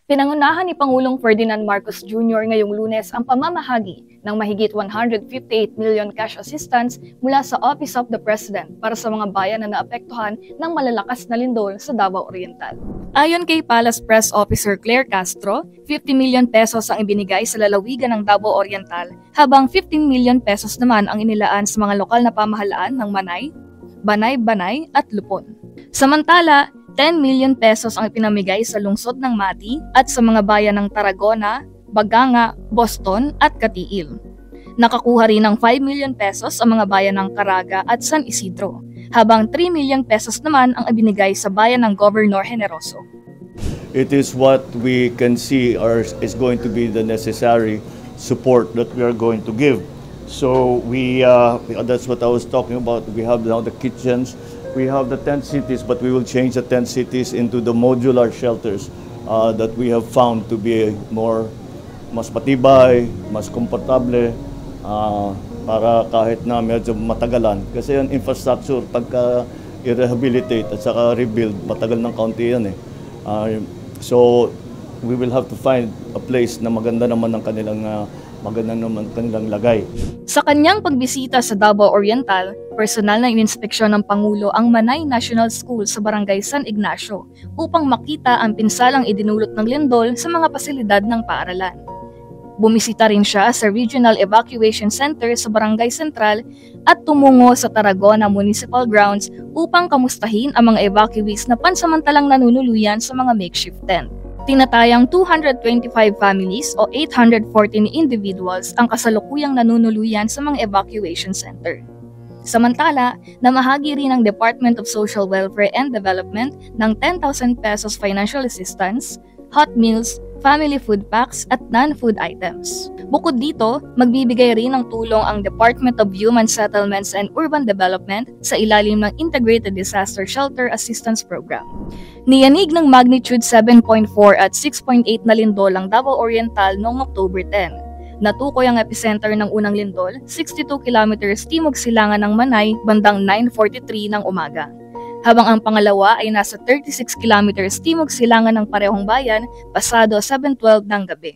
Pinangunahan ni Pangulong Ferdinand Marcos Jr. ngayong Lunes ang pamamahagi ng mahigit 158 million cash assistance mula sa Office of the President para sa mga bayan na naapektuhan ng malalakas na lindol sa Davao Oriental. Ayon kay Palace Press Officer Claire Castro, 50 million pesos ang ibinigay sa lalawigan ng Davao Oriental, habang 15 million pesos naman ang inilaan sa mga lokal na pamahalaan ng Manay, Banay-Banay at Lupon. Samantala, 10 million pesos ang ipinamigay sa lungsod ng Mati at sa mga bayan ng Tarragona, Baganga, Boston at Katiil. Nakakuha rin ng 5 million pesos ang mga bayan ng Caraga at San Isidro, habang 3 million pesos naman ang ibinigay sa bayan ng Governor Generoso. It is what we can see is going to be the necessary support that we are going to give. So that's what I was talking about. We have now the kitchens. We have the tent cities, but we will change the tent cities into the modular shelters that we have found to be mas matibay, mas komportable, para kahit na medyo matagalan. Kasi yung infrastructure, pagka i-rehabilitate at saka rebuild, matagal ng kaunti yan eh. So we will have to find a place na maganda naman ng kanilang lagay. Sa kanyang pagbisita sa Davao Oriental, personal na ininspeksyon ng Pangulo ang Manay National School sa Barangay San Ignacio upang makita ang pinsalang idinulot ng lindol sa mga pasilidad ng paaralan. Bumisita rin siya sa Regional Evacuation Center sa Barangay Central at tumungo sa Tarragona Municipal Grounds upang kamustahin ang mga evacuees na pansamantalang nanunuluyan sa mga makeshift tent. Tinatayang 225 families o 814 individuals ang kasalukuyang nanunuluyan sa mga evacuation center. Samantala, namahagi rin ang Department of Social Welfare and Development ng 10,000 pesos financial assistance, hot meals, family food packs at non-food items. Bukod dito, magbibigay rin ng tulong ang Department of Human Settlements and Urban Development sa ilalim ng Integrated Disaster Shelter Assistance Program. Niyanig ng magnitude 7.4 at 6.8 na lindol ang Davao Oriental noong October 10. Natukoy ang epicenter ng unang lindol, 62 kilometers timog silangan ng Manay, bandang 9:43 ng umaga. Habang ang pangalawa ay nasa 36 kilometers timog silangan ng parehong bayan, pasado 7:12 ng gabi.